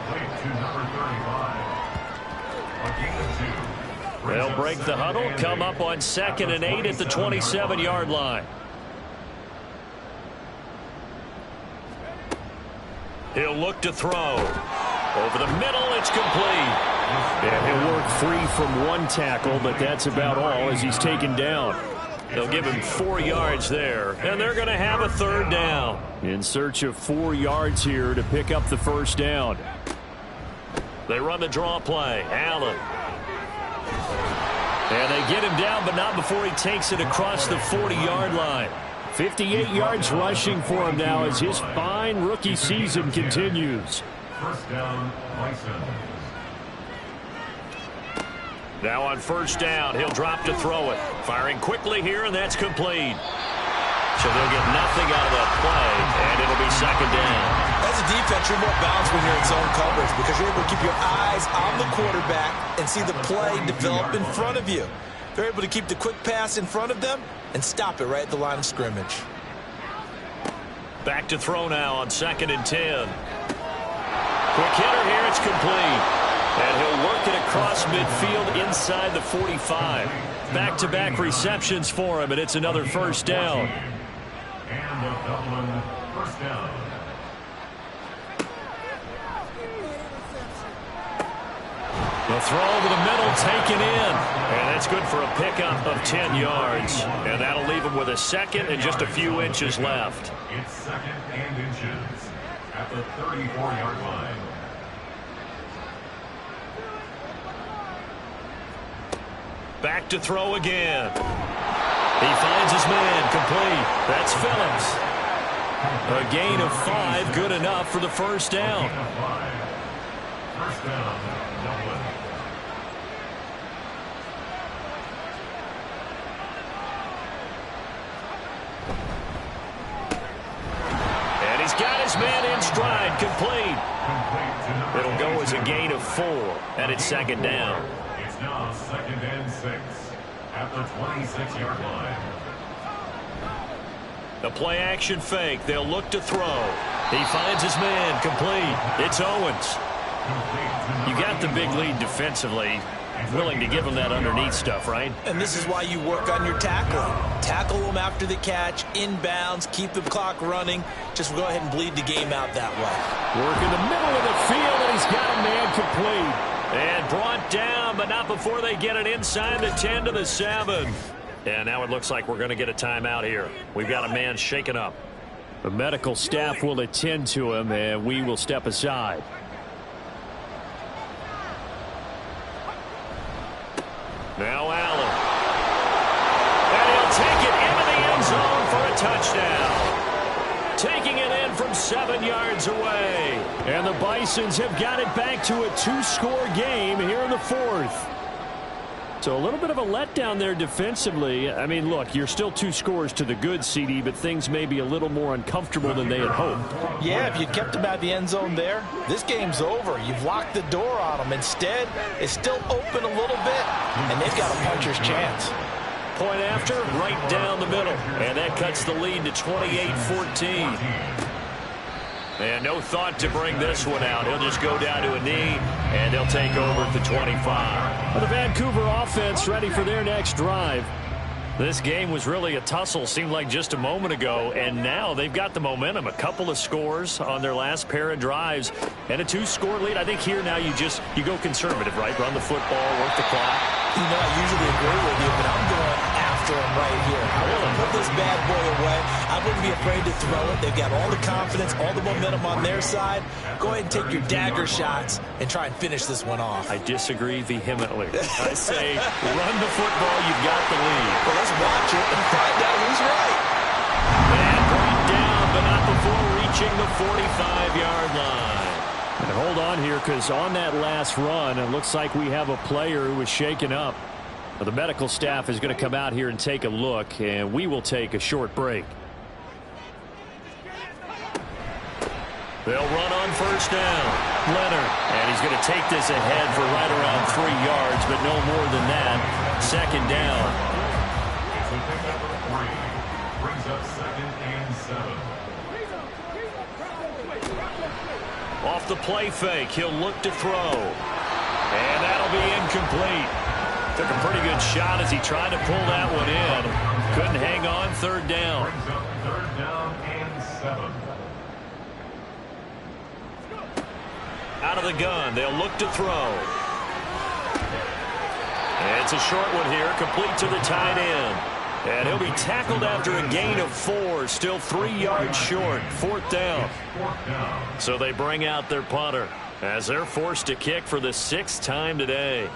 They'll break the huddle, come up on 2nd and 8 at the 27-yard line. He'll look to throw. Over the middle, it's complete. And he'll work free from 1 tackle, but that's about all as he's taken down. They'll give him 4 yards there, and they're going to have a 3rd down. In search of 4 yards here to pick up the 1st down. They run the draw play. Allen. And they get him down, but not before he takes it across the 40-yard line. 58 yards rushing for him now as his fine rookie season continues. First down, Bisons. Now on first down, he'll drop to throw it. Firing quickly here, and that's complete. So they'll get nothing out of that play, and it'll be second down. As a defense, you're more balanced when you're in zone coverage because you're able to keep your eyes on the quarterback and see the play develop in front of you. They're able to keep the quick pass in front of them and stop it right at the line of scrimmage. Back to throw now on 2nd and 10. Quick hitter here, it's complete. And he'll work it across midfield inside the 45. Back-to-back receptions for him, and it's another first down. And a Dublin first down. The throw over the middle taken in. And that's good for a pickup of 10 yards. And that'll leave him with a second and just a few inches left. It's second and inches at the 34-yard line. Back to throw again. He finds his man complete. That's Phillips. A gain of 5, good enough for the first down. First down, Dublin. And he's got his man in stride, complete. It'll go as a gain of 4, and it's second down. It's now second and 6 at the 26-yard line. The play action fake. They'll look to throw. He finds his man complete. It's Owens. You got the big lead defensively. Willing to give him that underneath stuff, right? And this is why you work on your tackling. Tackle them after the catch, inbounds, keep the clock running. Just go ahead and bleed the game out that way. Work in the middle of the field, and he's got a man complete. And brought down, but not before they get it inside the 10 to the 7. And now it looks like we're going to get a timeout here. We've got a man shaken up. The medical staff will attend to him, and we will step aside. Now Allen. And he'll take it into the end zone for a touchdown. Taking it in from 7 yards away. And the Bisons have got it back to a 2-score game here in the 4th. So a little bit of a letdown there defensively. I mean, look, you're still 2 scores to the good, CD, but things may be a little more uncomfortable than they had hoped. Yeah, if you kept them out of the end zone there, this game's over. You've locked the door on them. Instead, it's still open a little bit, and they've got a puncher's chance. Point after, right down the middle. And that cuts the lead to 28-14. And no thought to bring this one out. He'll just go down to a knee, and they'll take over at the 25. Well, the Vancouver offense ready for their next drive. This game was really a tussle, seemed like just a moment ago, and now they've got the momentum. A couple of scores on their last pair of drives, and a 2-score lead. I think here now you go conservative, right? Run the football, work the clock. You know, I usually agree with you, but I'm going after him right here. I want to put this bad boy away. I wouldn't be afraid to throw it. They've got all the confidence, all the momentum on their side. Go ahead and take your dagger shots and try and finish this one off. I disagree vehemently. I say run the football, you've got the lead. Well, let's watch it and find out who's right. And brought down, but not before reaching the 45-yard line. And hold on here, because on that last run, it looks like we have a player who was shaken up. Well, the medical staff is going to come out here and take a look, and we will take a short break. They'll run on first down. Leonard. And he's going to take this ahead for right around 3 yards, but no more than that. Second down. It's a pickup of 3. Brings up second and 7. Off the play fake, he'll look to throw. And that'll be incomplete. Took a pretty good shot as he tried to pull that one in. Couldn't hang on. Third down. Brings up third down and 7. Out of the gun, they'll look to throw. And it's a short one here, complete to the tight end. And he'll be tackled after a gain of 4, still 3 yards short. Fourth down. So they bring out their punter as they're forced to kick for the 6th time today.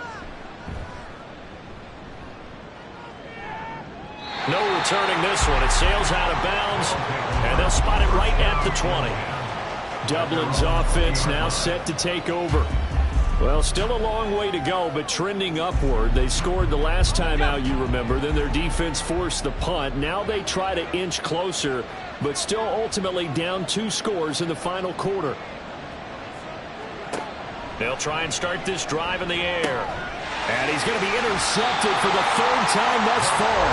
No returning this one. It sails out of bounds, and they'll spot it right at the 20. Dublin's offense now set to take over. Well, still a long way to go, but trending upward. They scored the last time out, you remember. Then their defense forced the punt. Now they try to inch closer, but still ultimately down 2 scores in the final quarter. They'll try and start this drive in the air. And he's going to be intercepted for the 3rd time thus far.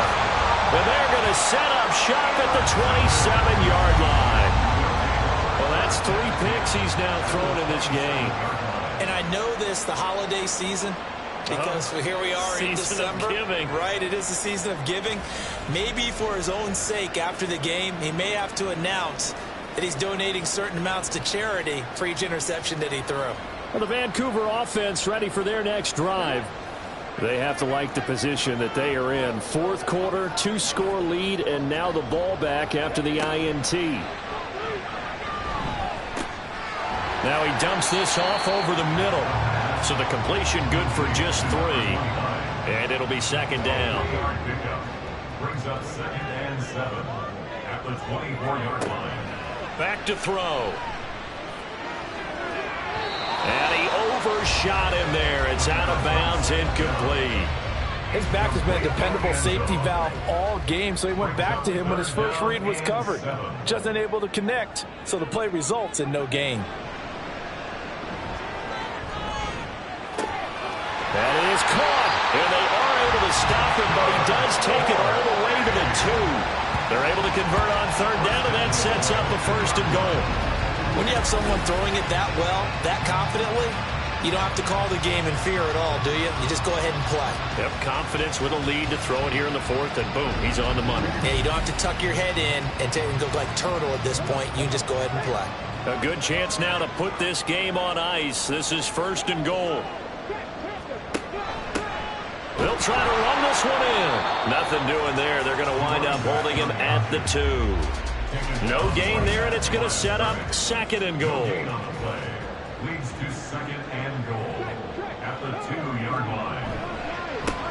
And they're going to set up shop at the 27-yard line. Well, that's 3 picks he's now thrown in this game. And I know this, the holiday season, because here we are in December. Season of giving. Right, it is the season of giving. Maybe for his own sake after the game, he may have to announce that he's donating certain amounts to charity for each interception that he threw. Well, the Vancouver offense ready for their next drive. They have to like the position that they are in. 4th quarter, 2-score lead, and now the ball back after the INT. Now he dumps this off over the middle. So the completion good for just 3. And it'll be 2nd down. Brings up 2nd and 7 at the 24-yard line. Back to throw. And he overshot him there. It's out of bounds, incomplete. His back has been a dependable safety valve all game, so he went back to him when his first read was covered. Just unable to connect, so the play results in no gain. That is caught, and they are able to stop him, but he does take it all the way to the 2. They're able to convert on 3rd down, and that sets up a 1st and goal. When you have someone throwing it that well, that confidently, you don't have to call the game in fear at all, do you? You just go ahead and play. Yep, confidence with a lead to throw it here in the 4th, and boom, he's on the money. Yeah, you don't have to tuck your head in and go like turtle at this point. You can just go ahead and play. A good chance now to put this game on ice. This is 1st and goal. They'll try to run this one in. Nothing doing there. They're going to wind up holding him at the 2. No gain there, and it's going to set up 2nd and goal. Leads to 2nd and goal at the 2-yard line.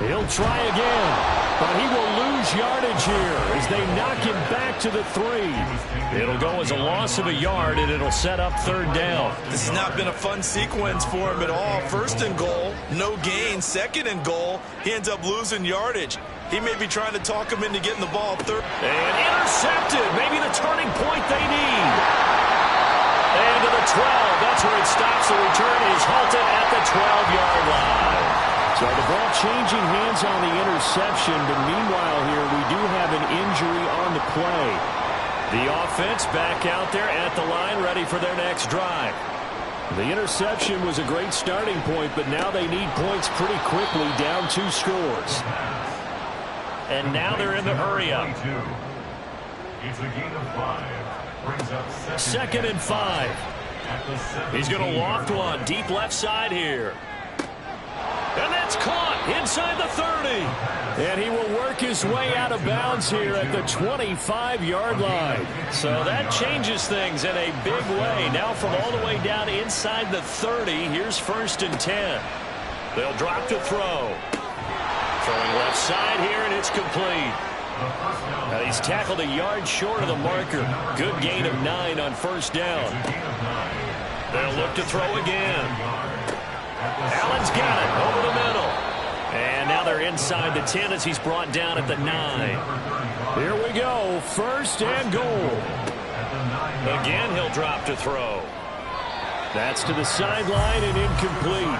He'll try again, but he will lose yardage here as they knock him back to the 3. It'll go as a loss of a yard, and it'll set up 3rd down. This has not been a fun sequence for him at all. 1st and goal, no gain. 2nd and goal, he ends up losing yardage. He may be trying to talk him into getting the ball 3rd. And intercepted. Maybe the turning point they need. And to the 12. That's where it stops. The return is halted at the 12-yard line. So the ball changing hands on the interception, but meanwhile here we do have an injury on the play. The offense back out there at the line ready for their next drive. The interception was a great starting point, but now they need points pretty quickly, down 2 scores. And now they're in the hurry up. It's a gain of 5. Brings up 2nd and 5. He's going to loft one deep left side here. And that's caught inside the 30. And he will work his way out of bounds here at the 25-yard line. So that changes things in a big way. Now from all the way down inside the 30, here's 1st and 10. They'll drop to throw. Throwing left side here, and it's complete. He's tackled a yard short of the marker. Good gain of 9 on 1st down. They'll look to throw again. Allen's got it over the middle. And now they're inside the 10 as he's brought down at the 9. Here we go, 1st and goal. Again, he'll drop to throw. That's to the sideline and incomplete.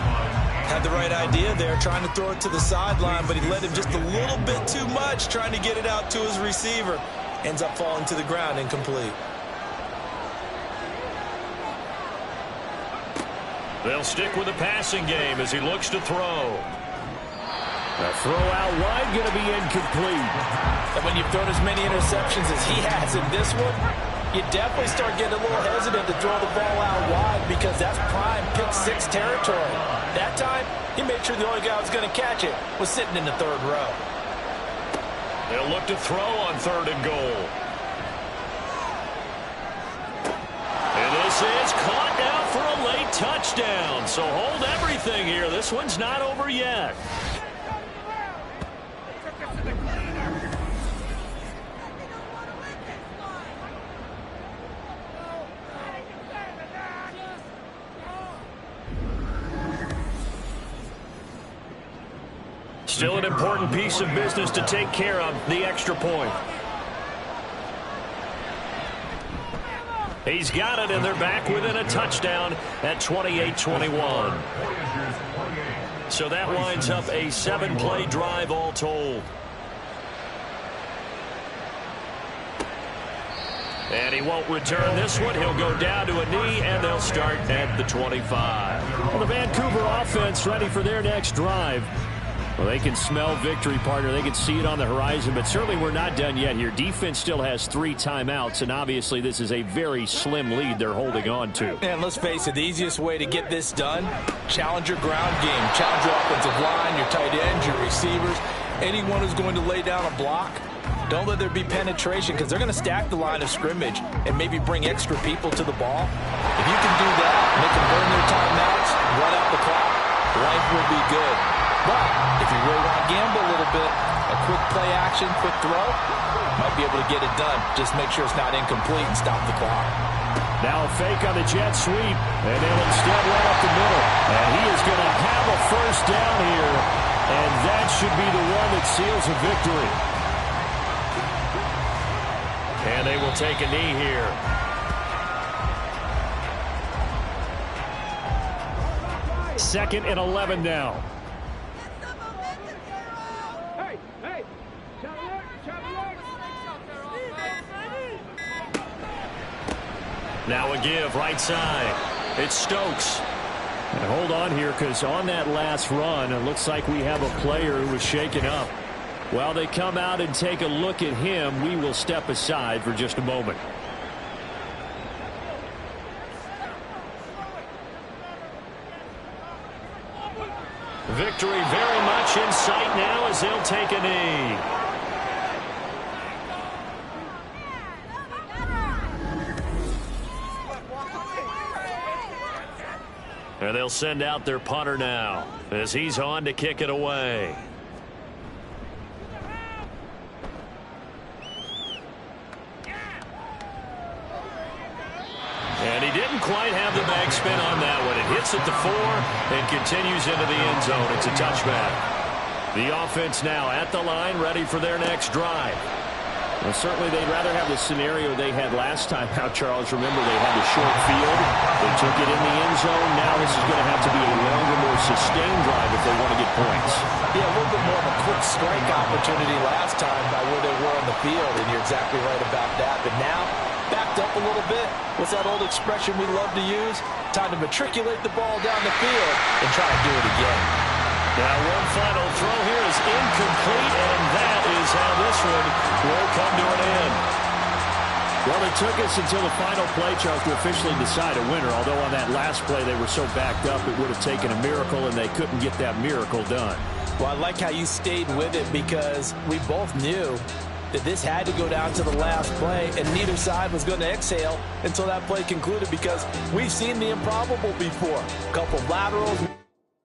Had the right idea there, trying to throw it to the sideline, but he led him just a little bit too much, trying to get it out to his receiver. Ends up falling to the ground, incomplete. They'll stick with the passing game as he looks to throw. A throw out wide going to be incomplete. And when you've thrown as many interceptions as he has in this one, you definitely start getting a little hesitant to throw the ball out wide because that's prime pick 6 territory. That time, he made sure the only guy who was going to catch it was sitting in the 3rd row. They'll look to throw on 3rd and goal. And this is caught now for a late touchdown. So hold everything here. This one's not over yet. Still an important piece of business to take care of, the extra point. He's got it, and they're back within a touchdown at 28-21. So that winds up a 7-play drive all told. And he won't return this one. He'll go down to a knee, and they'll start at the 25. Well, the Vancouver offense ready for their next drive. Well, they can smell victory, partner. They can see it on the horizon, but certainly we're not done yet here. Defense still has 3 timeouts, and obviously this is a very slim lead they're holding on to. And let's face it, the easiest way to get this done, challenge your ground game. Challenge your offensive line, your tight ends, your receivers, anyone who's going to lay down a block. Don't let there be penetration because they're going to stack the line of scrimmage and maybe bring extra people to the ball. If you can do that, make them burn their timeouts, run out the clock, life will be good. But if you really want to gamble a little bit, a quick play action, quick throw, might be able to get it done. Just make sure it's not incomplete and stop the clock. Now a fake on the jet sweep, and they'll instead run up the middle. And he is going to have a first down here, and that should be the one that seals a victory. And they will take a knee here. Second and 11 now. Now a give right side. It's Stokes. And hold on here, because on that last run, it looks like we have a player who was shaken up. While they come out and take a look at him, we will step aside for just a moment. Victory very much in sight now as they'll take a knee. And they'll send out their punter now as he's on to kick it away. And he didn't quite have the backspin on that one. It hits at the 4 and continues into the end zone. It's a touchback. The offense now at the line, ready for their next drive. Well, certainly they'd rather have the scenario they had last time out, Charles. Remember, they had the short field. They took it in the end zone. Now this is going to have to be a longer, more sustained drive if they want to get points. Yeah, a little bit more of a quick strike opportunity last time by where they were on the field, and you're exactly right about that. But now, backed up a little bit. What's that old expression we love to use? Time to matriculate the ball down the field and try to do it again. Now one final throw here is incomplete, and that is how this one will come to an end. Well, it took us until the final play, Charles, to officially decide a winner. Although on that last play they were so backed up it would have taken a miracle, and they couldn't get that miracle done. Well, I like how you stayed with it because we both knew that this had to go down to the last play, and neither side was going to exhale until that play concluded because we've seen the improbable before. A couple of laterals.